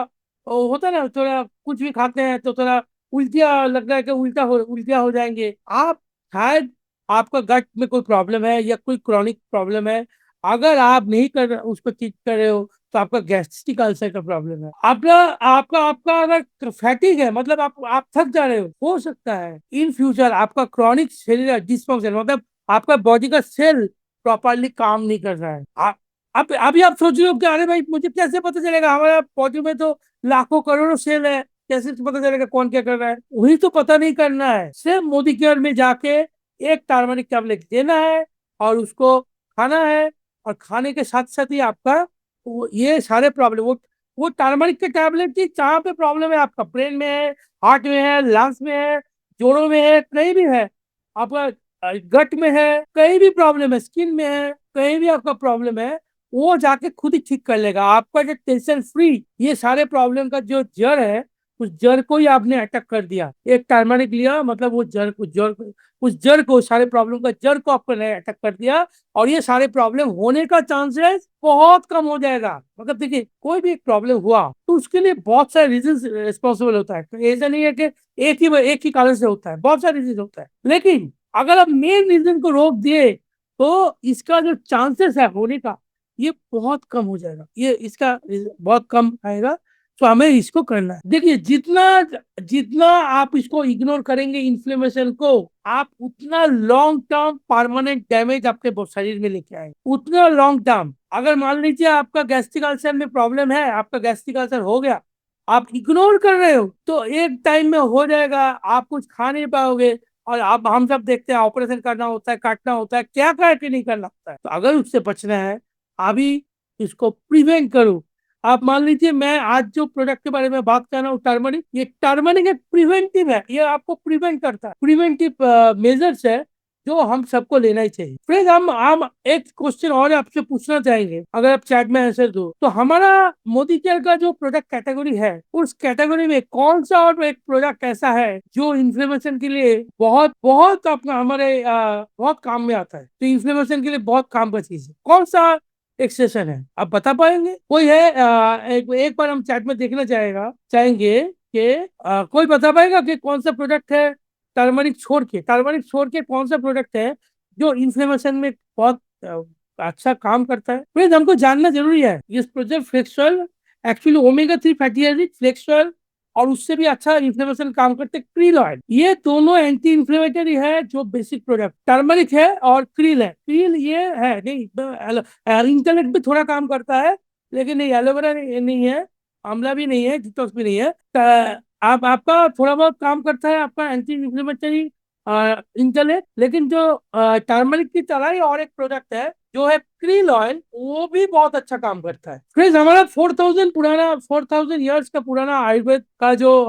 होता है ना, थोड़ा कुछ भी खाते हैं तो थोड़ा उल्टिया लग रहा है कि उल्टिया हो जाएंगे, आप शायद आपका गट में कोई प्रॉब्लम है या कोई क्रॉनिक प्रॉब्लम है। अगर आप नहीं कर उसको ठीक कर रहे हो तो आपका गैस्ट्रिक अल्सर का प्रॉब्लम है। आपका आपका आपका अगर फैटिक है, मतलब आप थक जा रहे हो सकता है इन फ्यूचर आपका क्रॉनिक सेलुलर डिस्फंक्शन, मतलब आपका बॉडी का सेल प्रॉपरली काम नहीं कर रहा है। आप अभी आप सोच रहे हो कि अरे भाई मुझे कैसे पता चलेगा, हमारे बॉडी में तो लाखों करोड़ों सेल है, कैसे पता चलेगा कौन क्या कर रहा है। वही तो पता नहीं करना है, सिर्फ मोदी केयर में जाके एक टार्मरिक टैबलेट देना है और उसको खाना है, और खाने के साथ साथ ही आपका ये सारे प्रॉब्लम, वो टर्मरिक के टैबलेट की जहाँ पे प्रॉब्लम है, आपका ब्रेन में है, हार्ट में है, लंग्स में है, जोड़ों में है, कहीं भी है, आपका गट में है, कहीं भी प्रॉब्लम है, स्किन में है, कहीं भी आपका प्रॉब्लम है, वो जाके खुद ही ठीक कर लेगा। आपका जो टेंशन फ्री, ये सारे प्रॉब्लम का जो जड़ है, उस जड़ को ही आपने अटैक कर दिया। एक टर्मरिक लिया मतलब वो जड़ को, उस जड़ को, सारे प्रॉब्लम का जड़ को आपने अटैक कर दिया, और ये सारे प्रॉब्लम होने का चांसेस बहुत कम हो जाएगा। मतलब देखिए, कोई भी एक प्रॉब्लम हुआ तो उसके लिए बहुत सारे रीजन रिस्पॉन्सिबल होता है, तो ऐसा नहीं है कि एक ही कारण से होता है, बहुत सारे रीजन होता है। लेकिन अगर आप मेन रीजन को रोक दिए तो इसका जो चांसेस है होने का, ये बहुत कम हो जाएगा, ये इसका बहुत कम आएगा। तो हमें इसको करना है। देखिए, जितना जितना आप इसको इग्नोर करेंगे इन्फ्लेमेशन को, आप उतना लॉन्ग टर्म परमानेंट डैमेज आपके शरीर में लेके आएंगे, उतना लॉन्ग टर्म। अगर मान लीजिए आपका गैस्ट्रिक अल्सर में प्रॉब्लम है, आपका गैस्ट्रिक अल्सर हो गया, आप इग्नोर कर रहे हो तो एक टाइम में हो जाएगा, आप कुछ खा नहीं पाओगे, और आप, हम सब देखते हैं ऑपरेशन करना होता है, काटना होता है, क्या करके नहीं करना होता है। तो अगर उससे बचना है, अभी इसको प्रिवेंट करो। आप मान लीजिए, मैं आज जो प्रोडक्ट के बारे में बात कर रहा हूँ टर्मरिक, ये टर्मरिक एक प्रिवेंटिव है, ये आपको प्रिवेंट करता है, प्रिवेंटिव मेजर्स है जो हम सबको लेना ही चाहिए। फ्रेंड, हम एक क्वेश्चन और आपसे पूछना चाहेंगे, अगर आप चैट में आंसर दो तो। हमारा मोदी केयर का जो प्रोडक्ट कैटेगरी है, उस कैटेगरी में कौन सा और एक प्रोडक्ट ऐसा है जो इन्फ्लेमेशन के लिए बहुत बहुत अपना हमारे बहुत काम में आता है, तो इन्फ्लेमेशन के लिए बहुत काम का चीज है, कौन सा एक सेशन है, आप बता पाएंगे? कोई है? एक बार हम चैट में देखना चाहेंगे कि कोई बता पाएगा कि कौन सा प्रोडक्ट है, टर्मरिक छोड़ के कौन सा प्रोडक्ट है जो इन्फ्लेमेशन में बहुत अच्छा काम करता है? फ्रेंड्स, हमको जानना जरूरी है। ये product Flexual, actually omega 3 fatty acid, Flexual, और उससे भी अच्छा इन्फ्लेमेशन काम करते क्रील ऑयल, ये दोनों एंटी इन्फ्लेमेटरी है। जो बेसिक प्रोडक्ट टर्मरिक है और क्रील है, क्रील ये है नहीं, इंटरनेट भी थोड़ा काम करता है, लेकिन नहीं, एलोवेरा नहीं है, आंवला भी नहीं है, डिटॉक्स भी नहीं है। आप आपका थोड़ा बहुत काम करता है, आपका एंटी इन्फ्लेमेटरी इंटरनेट, लेकिन जो टर्मरिक की तरह ही और एक प्रोडक्ट है जो है क्रील ऑयल, वो भी बहुत अच्छा काम करता है। फ्रेंड्स, हमारा 4,000 ईयर्स का पुराना आयुर्वेद का जो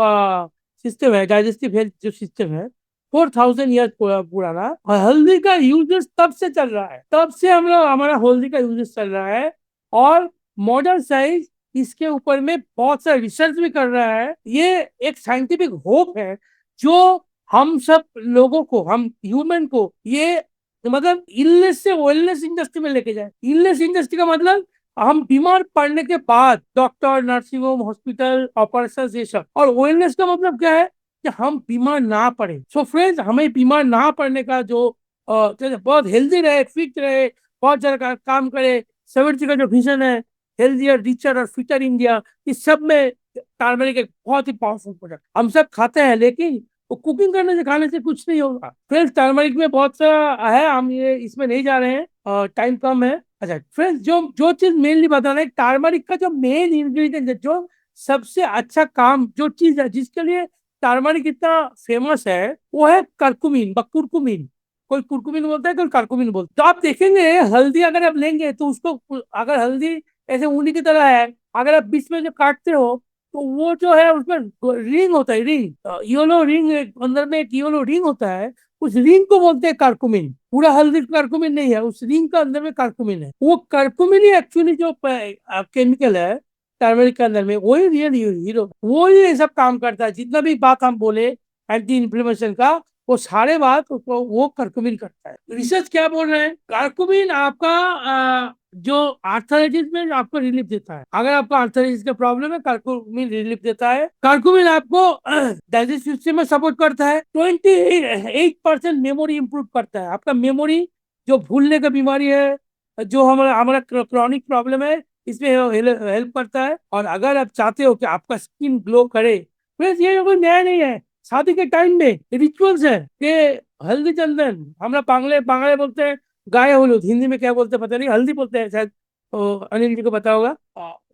सिस्टम है, डाइजेस्टिव हेल्थ जो सिस्टम है, 4,000 ईयर्स पुराना, और हल्दी का यूजेस तब से चल रहा है, तब से हम लोग, हमारा हल्दी का यूजेस चल रहा है। और मॉडर्न साइंस इसके ऊपर में बहुत सारा रिसर्च भी कर रहा है। ये एक साइंटिफिक होप है जो हम सब लोगों को, हम ह्यूमन को, ये मतलब इलनेस से वेलनेस इंडस्ट्री में लेके जाए। इलनेस इंडस्ट्री का मतलब हम बीमार पड़ने के बाद doctor, nursing home, hospital, operation, ये सब। और वेलनेस का मतलब क्या है कि हम बीमार ना पड़े। सो फ्रेंड्स, हमें बीमार ना पड़ने का जो जैसे बहुत हेल्दी रहे, फिट रहे, बहुत ज्यादा काम करे। 70 का जो विजन है, हेल्दियर, रिचर और फिटर इंडिया, इस सब में टर्मरिक एक बहुत ही पावरफुल प्रोडक्ट। हम सब खाते हैं, लेकिन वो कुकिंग करने से, खाने से कुछ नहीं होगा। फ्रेंड्स, टर्मरिक में बहुत सारा है, हम ये इसमें नहीं जा रहे हैं, टाइम कम है। अच्छा फ्रेंड्स, जो जो चीज मेनली बताना है, टर्मरिक का जो मेन इंग्रेडिएंट है, जो सबसे अच्छा काम, जो चीज है जिसके लिए टर्मरिक इतना फेमस है, वो है करकुमिन, कुरकुमिन। कोई कुरकुमिन बोलता है, कोई करकुमिन बोलता है। तो आप देखेंगे, हल्दी अगर आप लेंगे तो उसको, अगर हल्दी ऐसे ऊनी की तरह है, अगर आप बीच में जो काटते हो, तो वो जो है उसमें रिंग होता है, रिंग, येलो रिंग, अंदर में एक येलो रिंग होता है। उस रिंग को बोलते हैं करकुमिन। पूरा हल्दी करकुमिन नहीं है, उस रिंग का अंदर में करकुमिन है। वो करकुमिन ही एक्चुअली जो केमिकल है टर्मरिक के अंदर में, वही रियल हीरो, वो ही ये सब काम करता है। जितना भी बात हम बोले एंटी इन्फ्लेमेशन का, वो सारे बात वो करकुमिन करता है। रिसर्च क्या बोल रहे हैं, करकुमिन आपका जो आर्थराइटिस में आपको रिलीफ देता है। अगर आपको आर्थराइटिस का प्रॉब्लम है, करकुमिन रिलीफ देता है। करकुमिन आपको डाइजेस्टिव सिस्टम में सपोर्ट करता है। 28% मेमोरी इंप्रूव करता है। आपका मेमोरी, जो भूलने का बीमारी है, जो हमारा हमारा क्रॉनिक प्रॉब्लम है, इसमें हेल्प करता है। और अगर आप चाहते हो कि आपका स्किन ग्लो करे, फ्रेंड्स, ये कोई नया नहीं है। शादी के टाइम में रिचुअल्स है कि हल्दी चंदन, हमरा बांग्ले बांग्ले बोलते हैं गाय हलूद, हिंदी में क्या बोलते हैं पता नहीं, हल्दी बोलते हैं शायद, अनिल जी को पता होगा।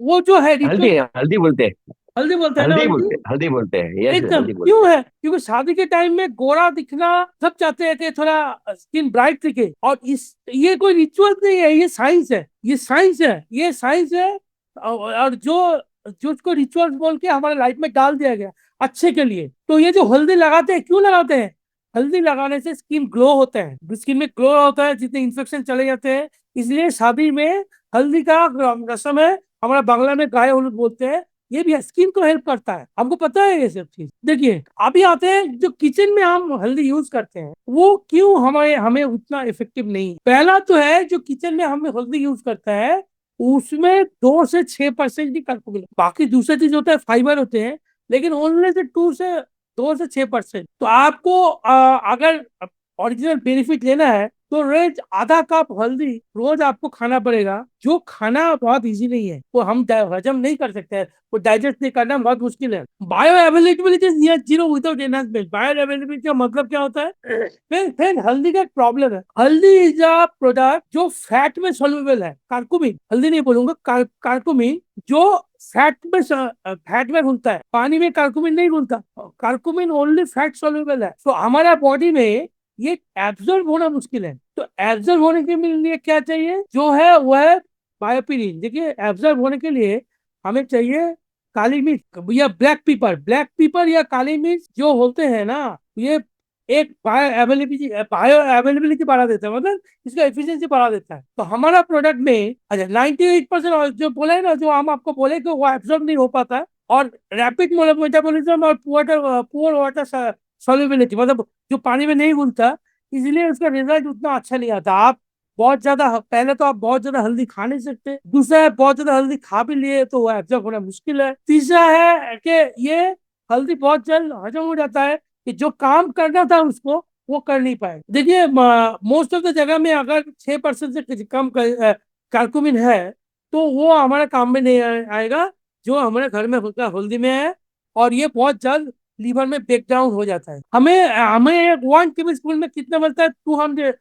वो जो है हल्दी, रिचुअल, हल्दी बोलते हैं। हल्दी बोलते हैं ना हल्दी अनिल जी। बोलते हैं, हल्दी बोलते हैं, यस एकदम, हल्दी क्यों बोलते हैं। है, क्योंकि शादी के टाइम में गोरा दिखना सब चाहते हैं कि थोड़ा स्किन ब्राइट दिखे। और इस, ये कोई रिचुअल नहीं है, ये साइंस है, ये साइंस है, ये साइंस है। और जो जो उसको रिचुअल्स बोल के हमारे लाइफ में डाल दिया गया अच्छे के लिए। तो ये जो हल्दी लगाते हैं, क्यों लगाते हैं, हल्दी लगाने से स्किन ग्लो होता है, स्किन में ग्लो होता है, जितने इन्फेक्शन चले जाते हैं। इसलिए शादी में हल्दी का रस्म है, हमारा बांग्ला में गाय हलूद बोलते हैं। ये भी स्किन को हेल्प करता है, हमको पता है ये सब चीज। देखिए, अभी आते हैं जो किचन में हम हल्दी यूज करते हैं, वो क्यों हमें हमें उतना इफेक्टिव नहीं। पहला तो है, जो किचन में हम हल्दी यूज करता है, उसमें 2 से 6% ही कर्कमिल, बाकी दूसरे चीज होता है, फाइबर होते हैं, लेकिन ओनली से 2 से 6%। तो आपको अगर ओरिजिनल बेनिफिट लेना है, तो रोज आधा कप हल्दी रोज आपको खाना पड़ेगा। जो खाना बहुत इजी नहीं है, वो हम हजम नहीं कर सकते हैं, वो डाइजेस्ट नहीं करना बहुत मुश्किल है। Bio availability is near zero without enhancement. Bio availability का मतलब क्या होता है, फिर हल्दी का एक प्रॉब्लम है। हल्दी इज अ प्रोडक्ट जो फैट में सोल्यूबल है। कार्कुमिन, हल्दी नहीं बोलूंगा, कार्कुमिन, जो फैट में घुलता है, पानी में कार्कुमिन नहीं घुलता। कार्कुमिन ओनली फैट सोल्यूबल है। तो हमारा बॉडी में ये एब्जॉर्ब होना मुश्किल है। तो एब्जॉर्ब होने के लिए क्या चाहिए, जो है वो है बायोपिरिन। देखिए, एब्जॉर्ब होने के लिए हमें चाहिए काली मिर्च या ब्लैक पीपर। ब्लैक पीपर या काली मिर्च जो होते हैं ना, ये एक बायो अवेलेबिलिटी बढ़ा देता है, मतलब इसका एफिशिएंसी बढ़ा देता है। तो हमारा प्रोडक्ट में, अच्छा, 98% जो बोले ना, जो हम आपको बोले कि वो एब्जॉर्ब नहीं हो पाता है, और रैपिड मेटाबॉलिज्म और पुअर वाटर सॉल्युबिलिटी, मतलब जो पानी में नहीं घुलता, इसलिए उसका रिजल्ट उतना अच्छा नहीं आता। आप बहुत ज्यादा, पहले तो आप बहुत ज्यादा हल्दी खा नहीं सकते, दूसरा है बहुत ज्यादा हल्दी खा भी लिए तो वो एब्जॉर्ब होना मुश्किल है, तीसरा है कि ये हल्दी बहुत जल्द हजम हो जाता है, कि जो काम करना था उसको वो कर नहीं पाए। देखिए, मोस्ट ऑफ द जगह में अगर 6% से कम करकुमिन है, तो वो हमारे काम में नहीं आएगा, जो हमारे घर में होता है हल्दी में है। और ये बहुत जल्द लीवर में ब्रेक डाउन हो जाता है। हमें हमें एक 1 टेबल स्पून में कितना मिलता है, 200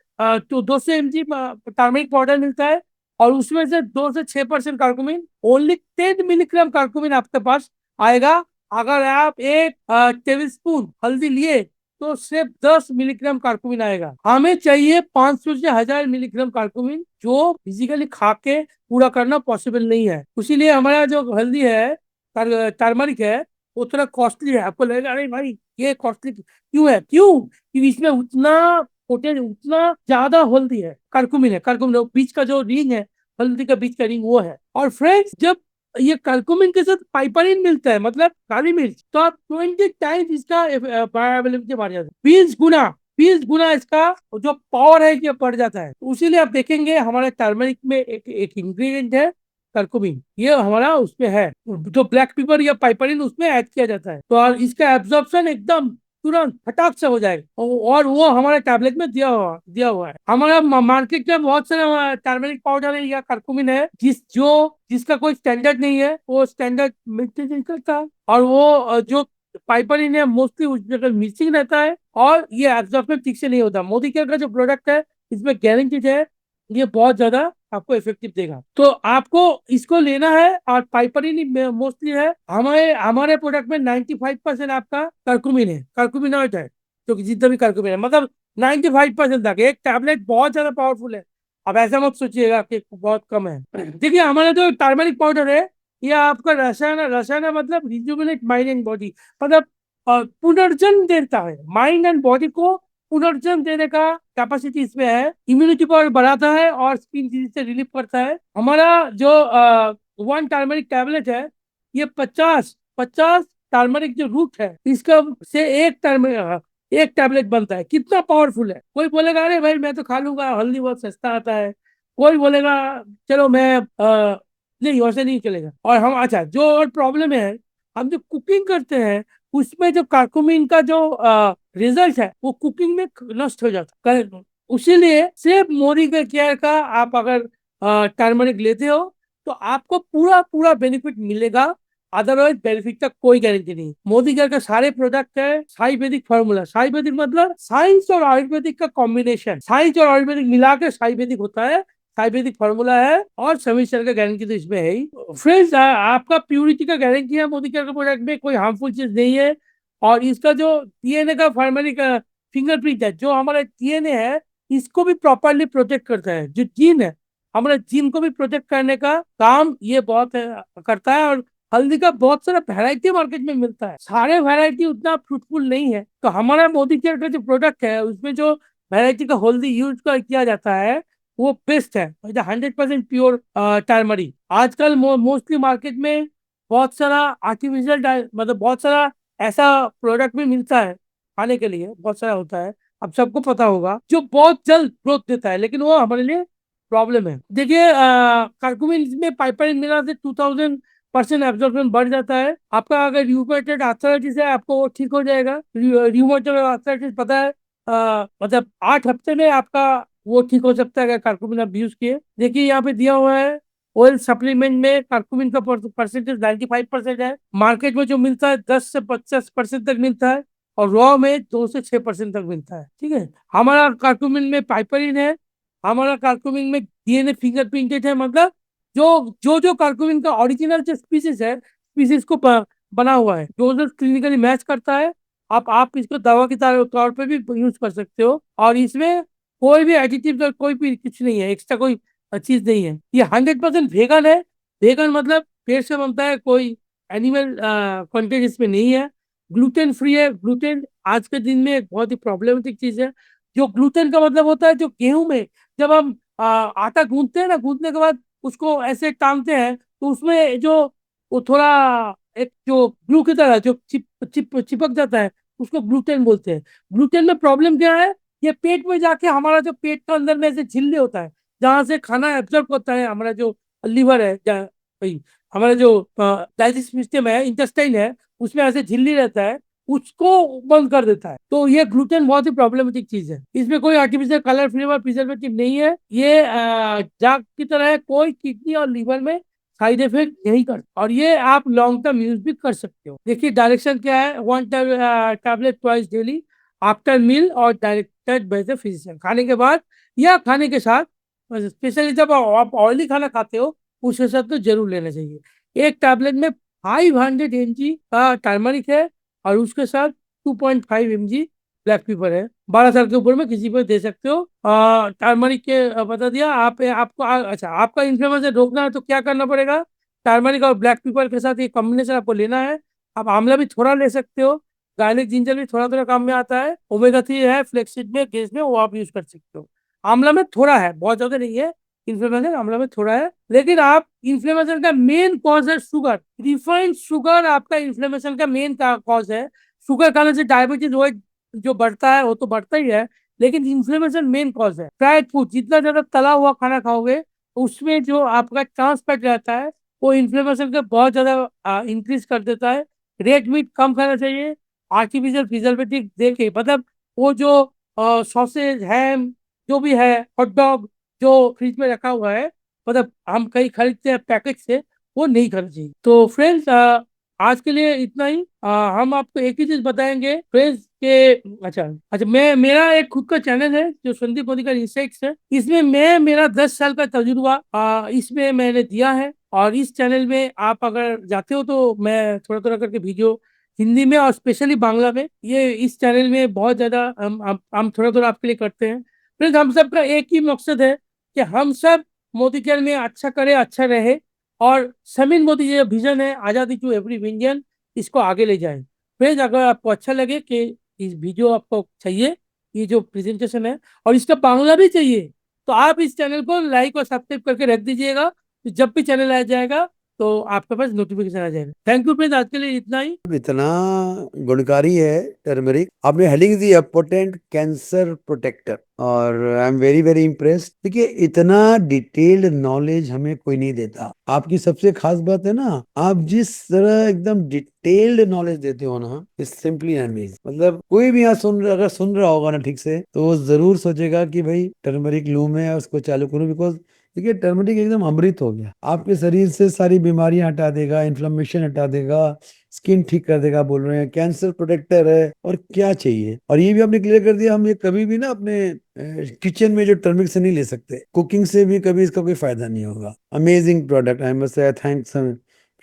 तो 200 mg टर्मरिक पाउडर मिलता है, और उसमें से 2 से 6% कार्कुमिन, ओनली 10 मिलीग्राम कार्कुमिन आपके पास आएगा। अगर आप 1 टेबल स्पून हल्दी लिए, तो सिर्फ 10 मिलीग्राम कार्कुमिन आएगा। हमें चाहिए 500 से 1000 मिलीग्राम कार्कुमिन, जो फिजिकली खा के पूरा करना पॉसिबल नहीं है। इसीलिए हमारा जो हल्दी है, टर्मरिक है, वो थोड़ा कॉस्टली है। आपको लगेगा अरे भाई ये कॉस्टली क्यों है, क्यों, क्योंकि इसमें उतना पोटेंशियल, उतना ज्यादा हल्दी है, करकुमिन है। करकुमिन बीच का जो रिंग है, हल्दी का बीच का रिंग वो है। और फ्रेंड्स, जब ये करकुमिन के साथ पाइपरिन मिलता है, मतलब काली मिर्च, तो आप 20 टाइम्स इसका बायोअवेलेबिलिटी बढ़ जाता है, 20 गुना, 20 गुना इसका जो पावर है ये बढ़ जाता है। तो इसीलिए आप देखेंगे हमारे टर्मरिक में एक इंग्रेडिएंट है करकुमिन, ये हमारा उसमें है, जो ब्लैक पेपर या पाइपरिन उसमें ऐड किया जाता है। तो और इसका एब्जॉर्प्शन एकदम तुरंत फटाक से हो जाएगा। और वो हमारे टैबलेट में दिया हुआ है। हमारा मार्केट में बहुत सारे टर्मरिक पाउडर है या करकुमिन है जिसका कोई स्टैंडर्ड नहीं है, वो स्टैंडर्ड मेंटेन नहीं करता। और वो जो पाइपरीन है मोस्टली उस जगह मिसिंग रहता है, और ये एब्जॉर्प्शन ठीक से नहीं होता। मोदी केयर का जो प्रोडक्ट है इसमें गारंटीड है, ये बहुत ज्यादा आपको इफेक्टिव देगा। तो आपको इसको लेना है। और पाइपरीन मोस्टली है, हमारे हमारे प्रोडक्ट में 95% आपका करकुमिन है, करकुमिनॉइड है। तो जितना भी करकुमिन है मतलब 95% तक। एक टैबलेट बहुत ज्यादा पावरफुल है। अब ऐसा मत सोचिएगा कि बहुत कम है। देखिए हमारा जो टर्मरिक पाउडर है, ये आपका रसायन रसायन मतलब रिजुविनेट माइंड एंड बॉडी, मतलब पुनर्जन्म देता है। माइंड एंड बॉडी को पुनर्जन्म देने का कैपेसिटी इसमें है। इम्यूनिटी पावर बढ़ाता है और स्किन डिजीज से रिलीफ करता है। हमारा जो 1 टर्मरिक टैबलेट है, ये 50 टर्मरिक जो रूट है इसका से एक टैबलेट बनता है। कितना पावरफुल है। कोई बोलेगा अरे भाई मैं तो खा लूंगा, हल्दी बहुत सस्ता आता है। कोई बोलेगा चलो मैं नहीं, वैसे नहीं चलेगा। और हम अच्छा जो और प्रॉब्लम है, हम जो कुकिंग करते हैं उसमें जो कार्कुमिन का जो रिजल्ट है वो कुकिंग में नष्ट हो जाता है। उसीलिए सिर्फ मोदी के केयर का आप अगर टर्मरिक लेते हो तो आपको पूरा पूरा बेनिफिट मिलेगा। अदरवाइज बेनिफिट का कोई गारंटी नहीं। मोदी केयर के सारे प्रोडक्ट है आयुर्वेदिक फार्मूला। आयुर्वेदिक मतलब साइंस और आयुर्वेदिक का कॉम्बिनेशन। साइंस और आयुर्वेदिक मिला के आयुर्वेदिक होता है। आयुर्वेदिक फार्मूला है और सेमेस्टर का गारंटी तो इसमें है ही। फ्रेंड्स आपका प्यूरिटी का गारंटी है मोदी केयर के प्रोडक्ट में, कोई हार्मफुल चीज नहीं है। और इसका जो डीएनए का फार्मेटिक फिंगरप्रिंट है, जो हमारा डीएनए है इसको भी प्रॉपरली प्रोटेक्ट करता है। जो जीन है हमारे जीन को भी प्रोटेक्ट करने का काम ये बहुत करता है। और हल्दी का बहुत सारा वैरायटी मार्केट में मिलता है, सारे वैरायटी उतना फ्रूटफुल नहीं है। तो हमारा मोदी केयर का जो प्रोडक्ट है उसमें जो वैरायटी का हल्दी यूज किया जाता है वो बेस्ट है। 100% प्योर टर्मरिक। आजकल मोस्टली मार्केट में बहुत सारा आर्टिफिशियल मतलब बहुत सारा ऐसा प्रोडक्ट भी मिलता है खाने के लिए, बहुत सारा होता है। अब सबको पता होगा जो बहुत जल्द ग्रोथ देता है, लेकिन वो हमारे लिए प्रॉब्लम है। देखिए कर्कुमिन में पाइपरीन मिला से 2000% एब्जॉर्प्शन बढ़ जाता है। आपका अगर र्यूमेटॉइड आर्थराइटिस है आपको वो ठीक हो जाएगा। र्यूमेटॉइड आर्थराइटिस पता है मतलब 8 हफ्ते में आपका वो ठीक हो सकता है अगर कर्कुमिन आप यूज किए। देखिए यहाँ पे दिया हुआ है ऑयल सप्लीमेंट में कर्कुमिन का परसेंटेज 95% है। मार्केट में जो मिलता है 10 से 50% तक मिलता है, और रॉ में 2 से 6% तक मिलता है। ठीक है, हमारा कर्कुमिन में पाइपरीन है। हमारा कर्कुमिन में डीएनए फिंगरप्रिंटेड है, मतलब जो कर्कुमिन का ओरिजिनल जो स्पीसीज है स्पीसीज को बना हुआ है, जो क्लिनिकली मैच करता है। आप इसको दवा के तौर पे भी यूज कर सकते हो। और इसमें कोई भी एडिटिव और कोई भी कुछ नहीं है, एक्स्ट्रा कोई चीज नहीं है। ये 100% वेगन है। वेगन मतलब पेड़ से बनता है, कोई एनिमल कंटेंट इसमें नहीं है। ग्लूटेन फ्री है। ग्लूटेन आज के दिन में एक बहुत ही प्रॉब्लमेटिक चीज है। जो ग्लूटेन का मतलब होता है जो गेहूं में जब हम आटा गूंथते हैं ना, गूंथने के बाद उसको ऐसे टांगते हैं तो उसमें जो वो थोड़ा एक जो ग्लू की तरह जो चिपक जाता है उसको ग्लूटेन बोलते हैं। ग्लूटेन में प्रॉब्लम क्या है, ये पेट में जाके हमारा जो पेट का अंदर में ऐसे झिल्ली होता है जहां से खाना एब्जॉर्ब होता है। हमारा जो लीवर है भाई, हमारा जो डाइजेस्टिव सिस्टम है, इंटेस्टाइन है, उसमें ऐसे झिल्ली रहता है, उसको बंद कर देता है। तो ये ग्लूटेन बहुत ही प्रॉब्लमेटिक चीज है। इसमें कोई आर्टिफिशियल कलर फ्लेवर प्रिजर्वेटिव नहीं है। ये जाग की तरह है, कोई किडनी और लीवर में साइड इफेक्ट नहीं करता। और ये आप लॉन्ग टर्म यूज भी कर सकते हो। देखिए डायरेक्शन क्या है, 1 tablet twice daily after meal और डायरेक्टेड बाय द फिजिशियन। खाने के बाद या खाने के साथ, स्पेशली जब आप ऑयली खाना खाते हो उसके साथ तो जरूर लेना चाहिए। एक टैबलेट में 500 mg का टर्मरिक है और उसके साथ 2.5 mg ब्लैक पेपर है। 12 साल के ऊपर में किसी को दे सकते हो। टर्मरिक के बता दिया आपको अच्छा आपका इन्फ्लेमेशन रोकना है तो क्या करना पड़ेगा। टर्मरिक और ब्लैक पेपर के साथ ये कॉम्बिनेशन आपको लेना है। आप आंवला भी थोड़ा ले सकते हो, गार्लिक जिंजर भी थोड़ा थोड़ा काम में आता है। ओमेगा 3 है फ्लेक्सीड में, गेस में, वो आप यूज कर सकते हो। आंवला में थोड़ा है, बहुत ज्यादा नहीं है इन्फ्लेमेशन, आंवला में थोड़ा है। लेकिन आप इन्फ्लेमेशन का मेन कॉज है शुगर। रिफाइंड शुगर आपका इन्फ्लेमेशन का मेन कॉज है। शुगर खाने से डायबिटीज वो जो बढ़ता है वो तो बढ़ता ही है, लेकिन इन्फ्लेमेशन मेन कॉज है। फ्राइड फूड, जितना ज्यादा तला हुआ खाना खाओगे उसमें जो आपका ट्रांस फैट रहता है वो इन्फ्लेमेशन का बहुत ज्यादा इंक्रीज कर देता है। रेड मीट कम खाना चाहिए। आर्टिफिशियल प्रिजर्वेटिव दे के, मतलब वो जो सॉसेज, हैम, जो भी है, हॉट डॉग जो फ्रिज में रखा हुआ है, मतलब हम कहीं खरीदते हैं पैकेट से, वो नहीं करना चाहिए। तो फ्रेंड्स, आज के लिए इतना ही। हम आपको एक ही चीज बताएंगे फ्रेंड्स के, अच्छा अच्छा, मैं, मेरा एक खुद का चैनल है जो संदीप मोदी का इंसाइट्स है। इसमें मैं, मेरा 10 साल का तजुर्बा इसमें मैंने दिया है। और इस चैनल में आप अगर जाते हो तो मैं थोड़ा थोड़ा करके वीडियो हिंदी में और स्पेशली बांग्ला में, ये इस चैनल में बहुत ज्यादा हम थोड़ा थोड़ा आपके लिए करते हैं। फ्रेंड्स, हम सबका एक ही मकसद है कि हम सब मोदी केयर में अच्छा करे, अच्छा रहे, और समीर मोदी जी का विजन है आजादी टू एवरी इंडियन, इसको आगे ले जाएं। फ्रेंड्स, अगर आपको अच्छा लगे कि इस वीडियो आपको चाहिए, ये जो प्रेजेंटेशन है, और इसका बांग्ला भी चाहिए, तो आप इस चैनल को लाइक और सब्सक्राइब करके रख दीजिएगा। तो जब भी चैनल आ जाएगा तो आपके पास नोटिफिकेशन आ जाएगा। थैंक यू फ्रेंड्स, आज के लिए इतना ही। इतना गुणकारी है टर्मरिक। आपने हेडिंग दी है पोटेंट कैंसर प्रोटेक्टर, और I am very very impressed. देखिए, इतना डिटेल्ड नॉलेज हमें कोई नहीं देता। आपकी सबसे खास बात है ना, आप जिस तरह एकदम डिटेल्ड नॉलेज देते हो ना, इट्स सिंपली अमेजिंग। मतलब कोई भी यहाँ अगर सुन रहा होगा ना ठीक से, तो वो जरूर सोचेगा कि भाई टर्मरिक लूम है, उसको चालू करूं। बिकॉज देखिए, टर्मरिक एकदम अमृत हो गया, आपके शरीर से सारी बीमारियां हटा देगा, इन्फ्लेमेशन हटा देगा, स्किन ठीक कर देगा, बोल रहे हैं कैंसर प्रोटेक्टर है, और क्या चाहिए। और ये भी आपने क्लियर कर दिया, हम ये कभी भी ना अपने किचन में जो टर्मरिक से नहीं ले सकते, कुकिंग से भी कभी इसका कोई फायदा नहीं होगा। Amazing product, I must say thanks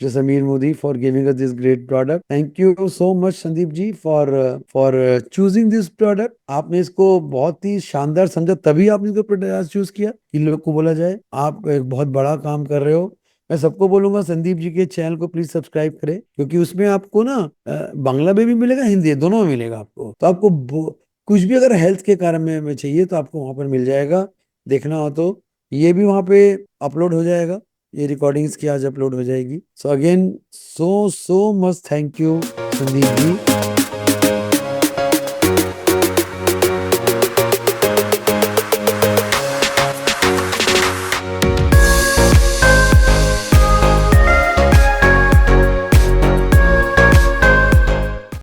Mr. Sameer Modi for giving us this great product. Thank you so much Sandeep ji for choosing this product. आपने इसको बहुत ही शानदार समझा, तभी आपने इसको प्रोडक्ट चूज किया कि लोग को बोला जाए। आप एक बहुत बड़ा काम कर रहे हो। मैं सबको बोलूंगा संदीप जी के चैनल को प्लीज सब्सक्राइब करें, क्योंकि उसमें आपको ना बांग्ला में भी मिलेगा, हिंदी दोनों में मिलेगा आपको। तो आपको कुछ भी अगर हेल्थ के कारण में चाहिए तो आपको वहां पर मिल जाएगा। देखना हो तो ये भी वहां पे अपलोड हो जाएगा, ये रिकॉर्डिंग्स की आज अपलोड हो जाएगी। So again, so so much thank you Sandeep ji.